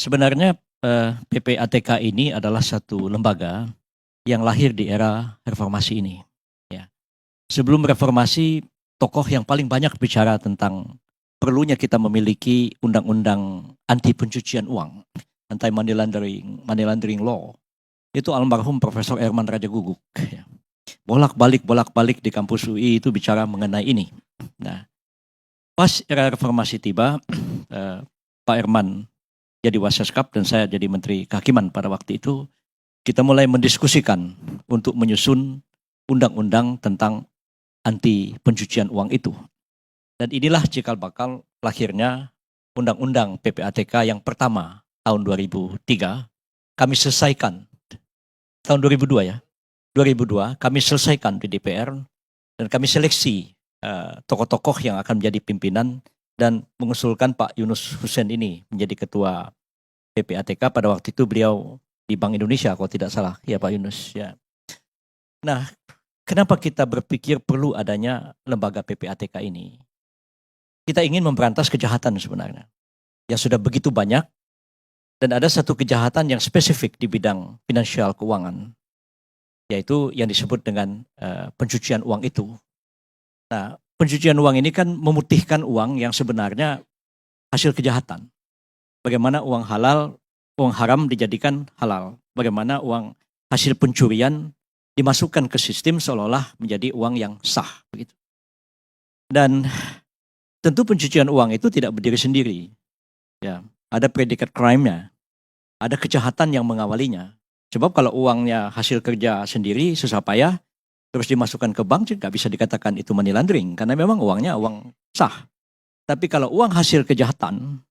Sebenarnya PPATK ini adalah satu lembaga yang lahir di era reformasi ini. Ya. Sebelum reformasi, tokoh yang paling banyak bicara tentang perlunya kita memiliki undang-undang anti pencucian uang, anti money laundering law, itu almarhum Profesor Herman Raja Guguk. Ya. Bolak-balik di kampus UI itu bicara mengenai ini. Nah, pas era reformasi tiba, Pak Herman jadi Waskeskap dan saya jadi Menteri Kehakiman pada waktu itu, kita mulai mendiskusikan untuk menyusun undang-undang tentang anti pencucian uang itu. Dan inilah cikal bakal lahirnya Undang-Undang PPATK yang pertama tahun 2003, kami selesaikan, tahun 2002 ya, 2002 kami selesaikan di DPR dan kami seleksi tokoh-tokoh yang akan menjadi pimpinan dan mengusulkan Pak Yunus Hussein ini menjadi ketua PPATK. Pada waktu itu beliau di Bank Indonesia kalau tidak salah, ya Pak Yunus. Ya. Nah, kenapa kita berpikir perlu adanya lembaga PPATK ini? Kita ingin memberantas kejahatan sebenarnya, yang sudah begitu banyak, dan ada satu kejahatan yang spesifik di bidang finansial keuangan, yaitu yang disebut dengan pencucian uang itu. Nah, pencucian uang ini kan memutihkan uang yang sebenarnya hasil kejahatan. Bagaimana uang halal, uang haram dijadikan halal. Bagaimana uang hasil pencurian dimasukkan ke sistem seolah-olah menjadi uang yang sah. Begitu. Dan tentu pencucian uang itu tidak berdiri sendiri. Ya, ada predikat crime-nya, ada kejahatan yang mengawalinya. Sebab kalau uangnya hasil kerja sendiri, susah payah, terus dimasukkan ke bank, nggak bisa dikatakan itu money laundering, karena memang uangnya uang sah. Tapi kalau uang hasil kejahatan,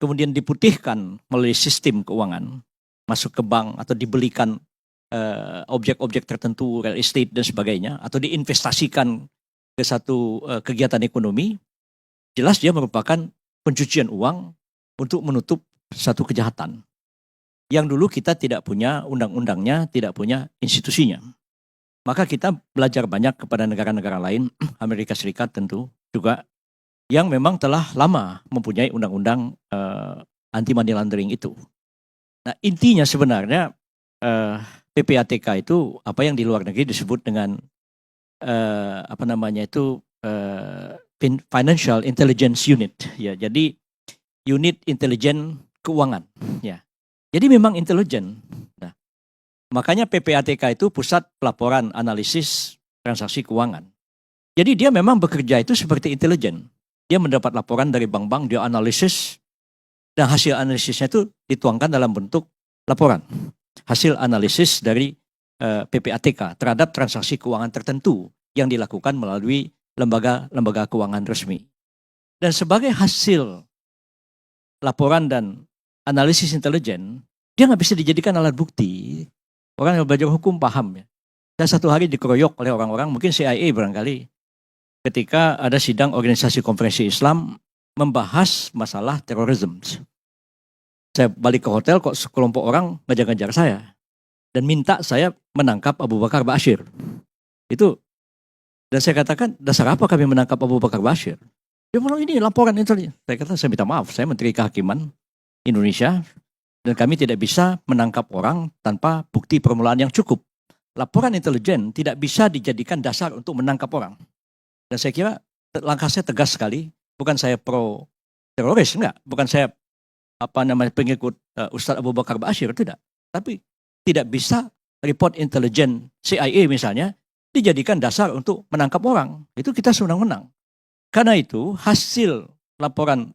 kemudian diputihkan melalui sistem keuangan, masuk ke bank atau dibelikan objek-objek tertentu, real estate dan sebagainya, atau diinvestasikan ke satu kegiatan ekonomi, jelas dia merupakan pencucian uang untuk menutup satu kejahatan. Yang dulu kita tidak punya undang-undangnya, tidak punya institusinya. Maka kita belajar banyak kepada negara-negara lain, Amerika Serikat tentu juga, yang memang telah lama mempunyai undang-undang anti money laundering itu. Nah, intinya sebenarnya PPATK itu apa yang di luar negeri disebut dengan Financial Intelligence Unit, ya. Jadi unit intelijen keuangan, ya. Jadi memang intelijen. Nah, makanya PPATK itu pusat pelaporan analisis transaksi keuangan. Jadi dia memang bekerja itu seperti intelijen. Dia mendapat laporan dari bank-bank, dia analisis, dan hasil analisisnya itu dituangkan dalam bentuk laporan. Hasil analisis dari PPATK terhadap transaksi keuangan tertentu yang dilakukan melalui lembaga-lembaga keuangan resmi. Dan sebagai hasil laporan dan analisis intelijen, dia nggak bisa dijadikan alat bukti. Orang yang belajar hukum paham ya. Dan satu hari dikeroyok oleh orang-orang, mungkin CIA barangkali, ketika ada sidang organisasi konferensi Islam membahas masalah terorisme. Saya balik ke hotel kok sekelompok orang ngejar-ngejar saya dan minta saya menangkap Abu Bakar Ba'asyir. Itu, dan saya katakan, dasar apa kami menangkap Abu Bakar Ba'asyir? Dia bilang ini laporan intelijen. Saya kata, saya minta maaf, saya Menteri Kehakiman Indonesia dan kami tidak bisa menangkap orang tanpa bukti permulaan yang cukup. Laporan intelijen tidak bisa dijadikan dasar untuk menangkap orang. Dan saya kira langkah saya tegas sekali. Bukan saya pro teroris, enggak. Bukan saya pengikut Ustadz Abu Bakar Ba'asyir, tidak. Tapi tidak bisa report intelijen CIA misalnya dijadikan dasar untuk menangkap orang. Itu kita senang-menang. Karena itu hasil laporan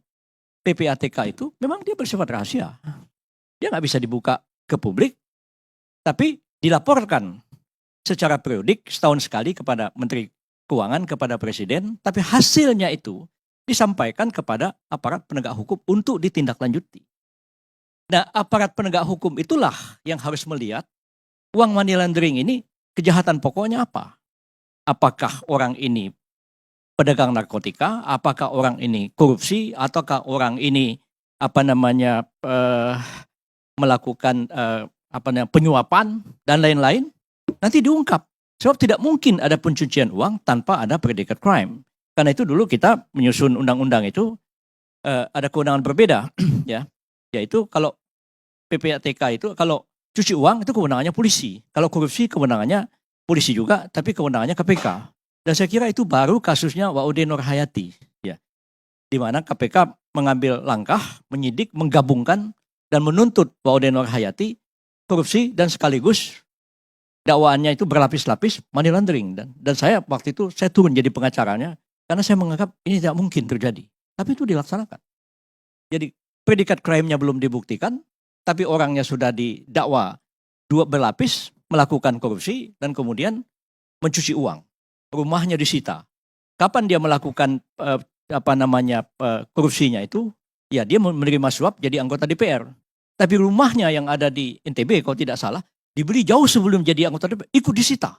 PPATK itu memang dia bersifat rahasia. Dia nggak bisa dibuka ke publik, tapi dilaporkan secara periodik setahun sekali kepada Menteri Keuangan, kepada Presiden, tapi hasilnya itu disampaikan kepada aparat penegak hukum untuk ditindaklanjuti. Nah, aparat penegak hukum itulah yang harus melihat uang money laundering ini kejahatan pokoknya apa. Apakah orang ini pedagang narkotika, apakah orang ini korupsi, ataukah orang ini melakukan penyuapan dan lain-lain, nanti diungkap. Sebab tidak mungkin ada pencucian uang tanpa ada predikat crime. Karena itu dulu kita menyusun undang-undang itu ada kewenangan berbeda, ya. Yaitu kalau PPATK itu kalau cuci uang itu kewenangannya polisi. Kalau korupsi kewenangannya polisi juga, tapi kewenangannya KPK. Dan saya kira itu baru kasusnya Waude Nurhayati, ya, di mana KPK mengambil langkah menyidik, menggabungkan dan menuntut Waude Nurhayati korupsi dan sekaligus dakwaannya itu berlapis-lapis money laundering. Dan saya waktu itu saya turun jadi pengacaranya karena saya menganggap ini tidak mungkin terjadi. Tapi itu dilaksanakan. Jadi predikat crime-nya belum dibuktikan, tapi orangnya sudah didakwa dua berlapis melakukan korupsi dan kemudian mencuci uang. Rumahnya disita. Kapan dia melakukan korupsinya itu? Ya, dia menerima suap jadi anggota DPR. Tapi rumahnya yang ada di NTB kalau tidak salah dibeli jauh sebelum jadi anggota DPR, ikut disita.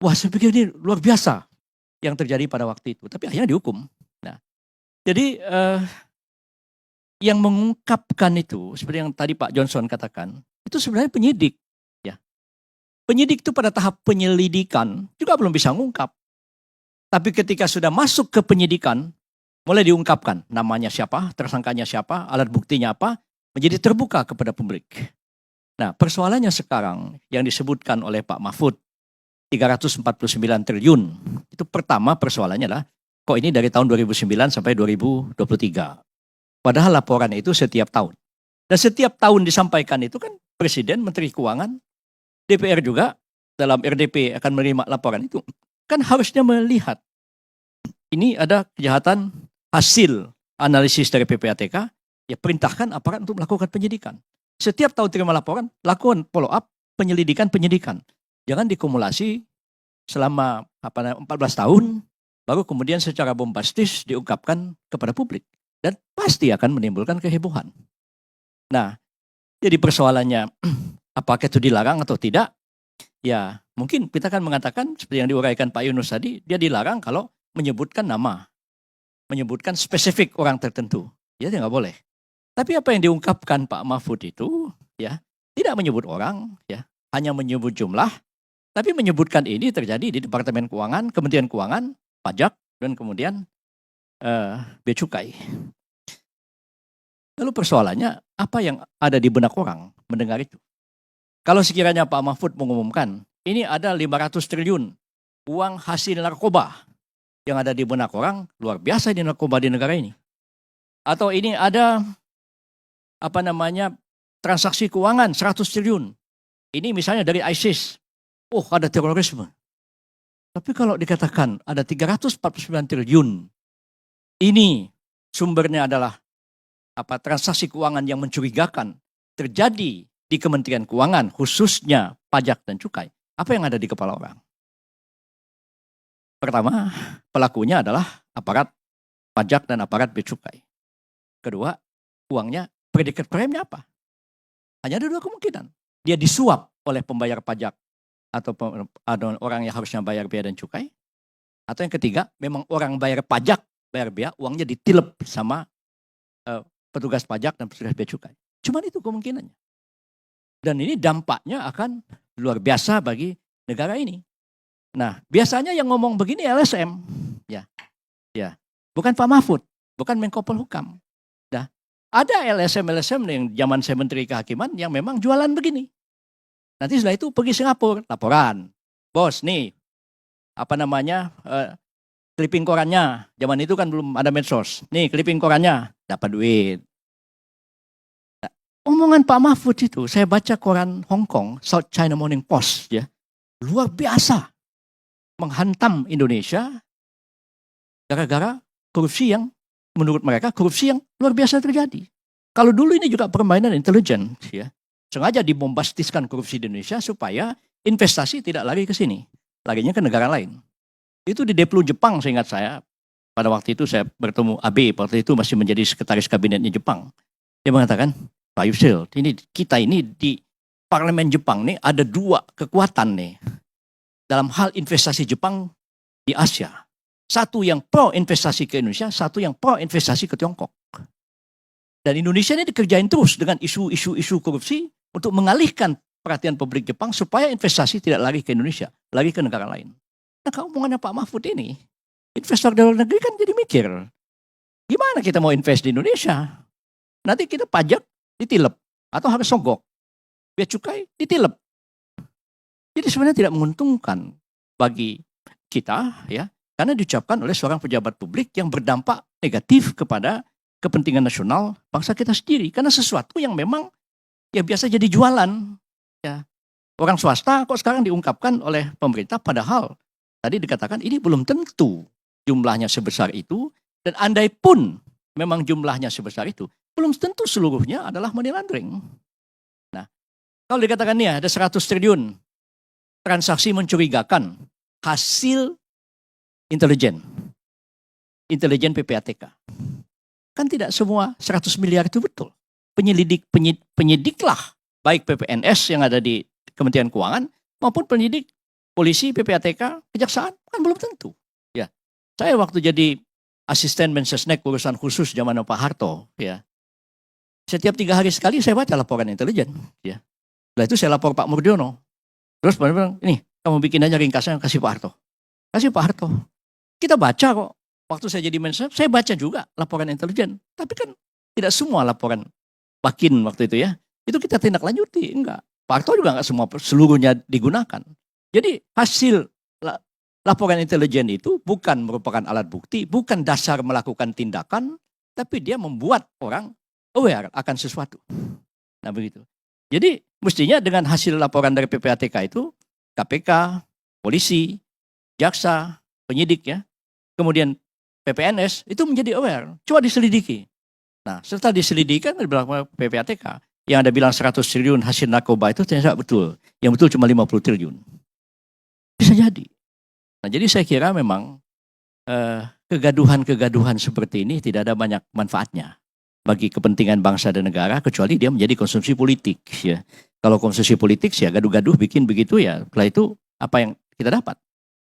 Wah, saya pikir ini luar biasa yang terjadi pada waktu itu. Tapi akhirnya dihukum. Nah, jadi yang mengungkapkan itu seperti yang tadi Pak Johnson katakan, itu sebenarnya penyidik. Ya, penyidik itu pada tahap penyelidikan juga belum bisa mengungkap. Tapi ketika sudah masuk ke penyidikan, mulai diungkapkan namanya siapa, tersangkanya siapa, alat buktinya apa, menjadi terbuka kepada publik. Nah, persoalannya sekarang yang disebutkan oleh Pak Mahfud, 349 triliun. Itu pertama persoalannya adalah, kok ini dari tahun 2009 sampai 2023. Padahal laporan itu setiap tahun. Dan setiap tahun disampaikan itu kan Presiden, Menteri Keuangan, DPR juga dalam RDP akan menerima laporan itu. Kan harusnya melihat ini ada kejahatan hasil analisis dari PPATK, ya perintahkan aparat untuk melakukan penyidikan. Setiap tahun terima laporan, lakukan follow up, penyidikan. Jangan dikumulasi selama 14 tahun, baru kemudian secara bombastis diungkapkan kepada publik. Dan pasti akan menimbulkan kehebohan. Nah, jadi persoalannya apakah itu dilarang atau tidak? Ya, mungkin kita akan mengatakan seperti yang diuraikan Pak Yunus tadi, dia dilarang kalau menyebutkan nama, menyebutkan spesifik orang tertentu. Ya, dia nggak boleh. Tapi apa yang diungkapkan Pak Mahfud itu, ya, tidak menyebut orang, ya, hanya menyebut jumlah, tapi menyebutkan ini terjadi di Departemen Keuangan, Kementerian Keuangan, Pajak, dan kemudian Bea Cukai. Lalu persoalannya, apa yang ada di benak orang mendengar itu? Kalau sekiranya Pak Mahfud mengumumkan, ini ada 500 triliun uang hasil narkoba yang ada di benak orang, luar biasa di narkoba di negara ini. Atau ini ada transaksi keuangan 100 triliun. Ini misalnya dari ISIS. Oh, ada terorisme. Tapi kalau dikatakan ada 349 triliun, ini sumbernya adalah transaksi keuangan yang mencurigakan terjadi di Kementerian Keuangan, khususnya pajak dan cukai. Apa yang ada di kepala orang? Pertama, pelakunya adalah aparat pajak dan aparat bea cukai. Kedua, uangnya predikat crime-nya apa? Hanya ada dua kemungkinan. Dia disuap oleh pembayar pajak atau orang yang harusnya bayar bea dan cukai. Atau yang ketiga, memang orang bayar pajak, bayar bea, uangnya ditilep sama petugas pajak dan petugas bea cukai. Cuman itu kemungkinannya. Dan ini dampaknya akan luar biasa bagi negara ini. Nah, biasanya yang ngomong begini LSM. Ya. Bukan Pak Mahfud, bukan Menko Polhukam. Nah, ada LSM yang zaman saya Menteri Kehakiman yang memang jualan begini. Nanti setelah itu pergi Singapura, laporan. Bos, nih, clipping korannya. Zaman itu kan belum ada medsos. Nih, clipping korannya, dapat duit. Nah, omongan Pak Mahfud itu, saya baca koran Hong Kong, South China Morning Post, ya, luar biasa menghantam Indonesia gara-gara korupsi yang menurut mereka korupsi yang luar biasa terjadi. Kalau dulu ini juga permainan intelijen, ya, sengaja dibombastiskan korupsi di Indonesia supaya investasi tidak lari ke sini, larinya ke negara lain. Itu di Deplu Jepang, seingat saya, pada waktu itu saya bertemu Abe, waktu itu masih menjadi sekretaris kabinetnya Jepang. Dia mengatakan, Pak Yusril, kita ini di parlemen Jepang nih ada dua kekuatan nih dalam hal investasi Jepang di Asia. Satu yang pro investasi ke Indonesia, satu yang pro investasi ke Tiongkok. Dan Indonesia ini dikerjain terus dengan isu-isu korupsi untuk mengalihkan perhatian publik Jepang supaya investasi tidak lari ke Indonesia, lari ke negara lain. Nah, omongannya Pak Mahfud ini, investor dalam negeri kan jadi mikir, gimana kita mau invest di Indonesia? Nanti kita pajak ditilep. atau harus sogok. Bea cukai ditilep. Jadi sebenarnya tidak menguntungkan bagi kita ya, karena diucapkan oleh seorang pejabat publik yang berdampak negatif kepada kepentingan nasional bangsa kita sendiri. Karena sesuatu yang memang ya biasa jadi jualan. Ya. Orang swasta kok sekarang diungkapkan oleh pemerintah, padahal tadi dikatakan ini belum tentu jumlahnya sebesar itu, dan andai pun memang jumlahnya sebesar itu, belum tentu seluruhnya adalah money laundering. Nah, kalau dikatakan nih ada 100 triliun transaksi mencurigakan hasil intelijen PPATK. Kan tidak semua 100 miliar itu betul. Penyidiklah baik PPNS yang ada di Kementerian Keuangan maupun penyidik polisi, PPATK, kejaksaan kan belum tentu. Ya, saya waktu jadi asisten Mensesnek urusan khusus zaman Pak Harto, ya, setiap 3 hari sekali saya baca laporan intelijen. Ya, setelah itu saya lapor Pak Murdiono. Terus Pak bilang, ini kamu bikin aja ringkasnya kasih Pak Harto. Kasih Pak Harto. Kita baca kok. Waktu saya jadi Mensesnek, saya baca juga laporan intelijen. Tapi kan tidak semua laporan Bakin waktu itu ya. Itu kita tindak lanjuti, enggak. Pak Harto juga enggak seluruhnya digunakan. Jadi hasil laporan intelijen itu bukan merupakan alat bukti, bukan dasar melakukan tindakan, tapi dia membuat orang aware akan sesuatu. Nah begitu. Jadi mestinya dengan hasil laporan dari PPATK itu, KPK, polisi, jaksa, penyidik ya, kemudian PPNS itu menjadi aware. Coba diselidiki. Nah setelah diselidiki kan dibilang PPATK, yang ada bilang 100 triliun hasil narkoba itu ternyata betul. Yang betul cuma 50 triliun. Bisa jadi. Nah jadi saya kira memang kegaduhan-kegaduhan seperti ini tidak ada banyak manfaatnya bagi kepentingan bangsa dan negara, kecuali dia menjadi konsumsi politik ya. Kalau konsumsi politik ya gaduh-gaduh bikin begitu ya, setelah itu apa yang kita dapat.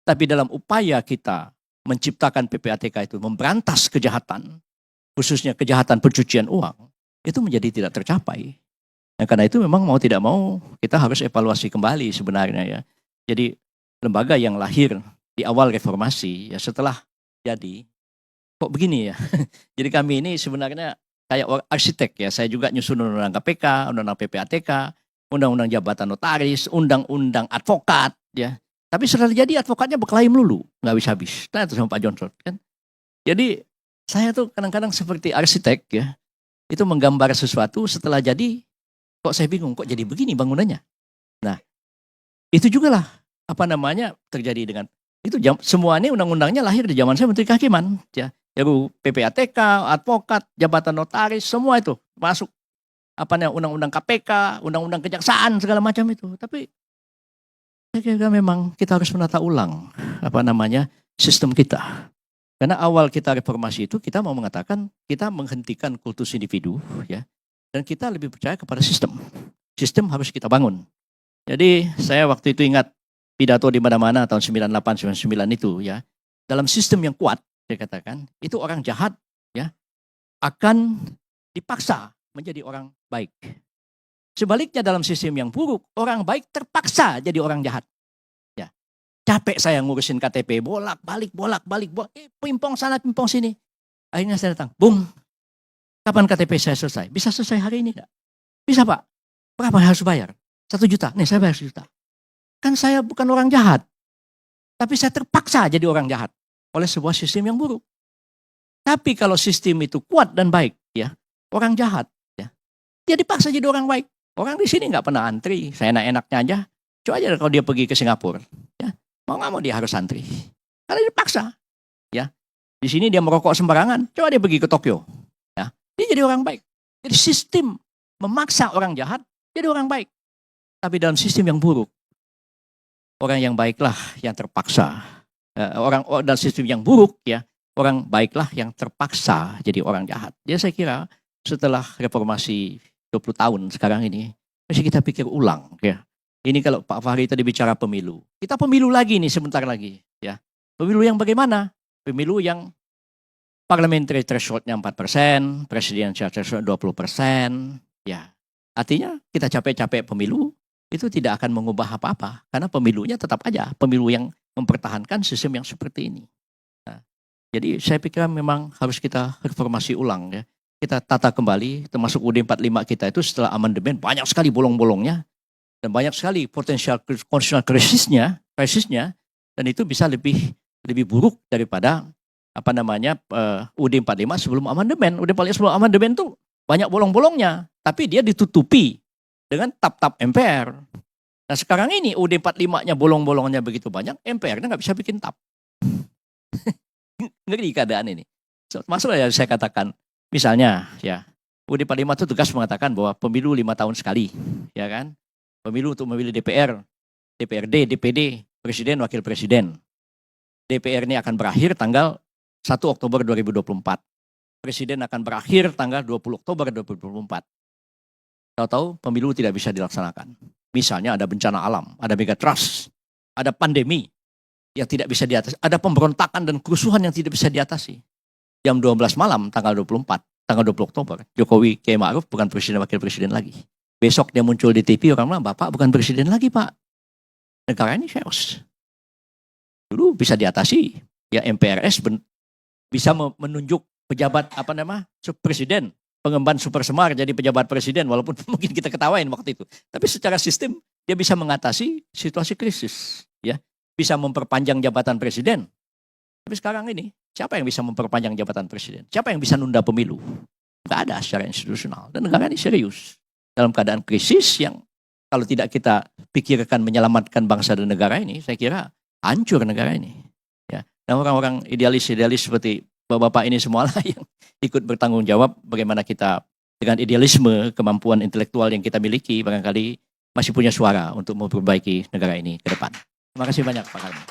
Tapi dalam upaya kita menciptakan PPATK itu memberantas kejahatan, khususnya kejahatan pencucian uang, itu menjadi tidak tercapai. Nah, karena itu memang mau tidak mau kita harus evaluasi kembali sebenarnya ya. Jadi lembaga yang lahir di awal reformasi ya setelah jadi kok begini ya. Jadi kami ini sebenarnya kayak arsitek ya, saya juga nyusun undang-undang KPK, undang-undang PPATK, undang-undang jabatan notaris, undang-undang advokat ya. Tapi setelah jadi advokatnya berkelahi melulu, nggak habis-habis. Tanya sama Pak Johnson kan. Jadi saya tuh kadang-kadang seperti arsitek ya, itu menggambar sesuatu setelah jadi, kok saya bingung, kok jadi begini bangunannya. Nah, itu juga lah apa namanya terjadi dengan itu semuanya undang-undangnya lahir di zaman saya Menteri Kehakiman ya. RUU PPATK, advokat, jabatan notaris, semua itu masuk apa namanya undang-undang KPK, undang-undang kejaksaan segala macam itu. Tapi saya kira memang kita harus menata ulang apa namanya sistem kita. Karena awal kita reformasi itu kita mau mengatakan kita menghentikan kultus individu ya, dan kita lebih percaya kepada sistem. Sistem harus kita bangun. Jadi saya waktu itu ingat pidato di mana-mana tahun 98 99 itu ya. Dalam sistem yang kuat saya katakan, itu orang jahat ya akan dipaksa menjadi orang baik. Sebaliknya dalam sistem yang buruk, orang baik terpaksa jadi orang jahat. Ya. Capek saya ngurusin KTP, bolak-balik, pimpong sana, pimpong sini. Akhirnya saya datang, Bung, kapan KTP saya selesai? Bisa selesai hari ini enggak? Bisa Pak. Berapa harus bayar? 1 juta. Nih saya bayar 1 juta. Kan saya bukan orang jahat. Tapi saya terpaksa jadi orang jahat oleh sebuah sistem yang buruk. Tapi kalau sistem itu kuat dan baik, ya, orang jahat, ya, dia dipaksa jadi orang baik. Orang di sini nggak pernah antri, saya enak-enaknya aja. Coba aja kalau dia pergi ke Singapura, ya, mau nggak mau dia harus antri, karena dia dipaksa, ya. Di sini dia merokok sembarangan, coba dia pergi ke Tokyo, ya, dia jadi orang baik. Jadi sistem memaksa orang jahat jadi orang baik. Tapi dalam sistem yang buruk, orang yang baiklah yang terpaksa. Orang dalam sistem yang buruk ya, orang baiklah yang terpaksa jadi orang jahat. Jadi saya kira setelah reformasi 20 tahun sekarang ini, mesti kita pikir ulang ya. Ini kalau Pak Fahri tadi bicara pemilu. Kita pemilu lagi nih sebentar lagi ya. Pemilu yang bagaimana? Pemilu yang parliamentary threshold-nya 4%, presidential threshold 20%, ya. Artinya kita capek-capek pemilu, itu tidak akan mengubah apa-apa. Karena pemilunya tetap aja pemilu yang mempertahankan sistem yang seperti ini. Nah, jadi saya pikir memang harus kita reformasi ulang ya. kita tata kembali, termasuk UUD 45 kita itu setelah amandemen banyak sekali bolong-bolongnya dan banyak sekali potensial constitutional krisisnya, dan itu bisa lebih buruk daripada UUD 45 sebelum amandemen. UUD 45 sebelum amandemen tuh banyak bolong-bolongnya, tapi dia ditutupi dengan tap-tap MPR. Nah sekarang ini UUD 45-nya bolong-bolongnya begitu banyak, MPR-nya nggak bisa bikin tap. Ngeri keadaan ini. Maksudnya yang saya katakan, misalnya ya UUD 45 itu tegas mengatakan bahwa pemilu 5 tahun sekali, ya kan? Pemilu untuk memilih DPR, DPRD, DPD, Presiden, Wakil Presiden. DPR ini akan berakhir tanggal 1 Oktober 2024. Presiden akan berakhir tanggal 20 Oktober 2024. Tahu-tahu pemilu tidak bisa dilaksanakan. Misalnya ada bencana alam, ada megatrust, ada pandemi yang tidak bisa diatasi, ada pemberontakan dan kerusuhan yang tidak bisa diatasi. Jam 12 malam tanggal 24, tanggal 20 Oktober, Jokowi Kiai Ma'ruf bukan presiden wakil presiden lagi. Besok dia muncul di TV, orang bilang, Bapak bukan presiden lagi, Pak. Negara ini chaos. Dulu bisa diatasi, ya MPRS bisa menunjuk pejabat presiden, pengemban super semar jadi pejabat presiden, walaupun mungkin kita ketawain waktu itu. Tapi secara sistem dia bisa mengatasi situasi krisis, ya. Bisa memperpanjang jabatan presiden. Tapi sekarang ini siapa yang bisa memperpanjang jabatan presiden? Siapa yang bisa nunda pemilu? Nggak ada secara institusional. Dan negara ini serius dalam keadaan krisis yang kalau tidak kita pikirkan menyelamatkan bangsa dan negara ini, saya kira hancur negara ini. Ya. Dan orang-orang idealis-idealis seperti bapak-bapak ini semua lah yang ikut bertanggung jawab bagaimana kita dengan idealisme, kemampuan intelektual yang kita miliki barangkali masih punya suara untuk memperbaiki negara ini ke depan. Terima kasih banyak Pak Karno.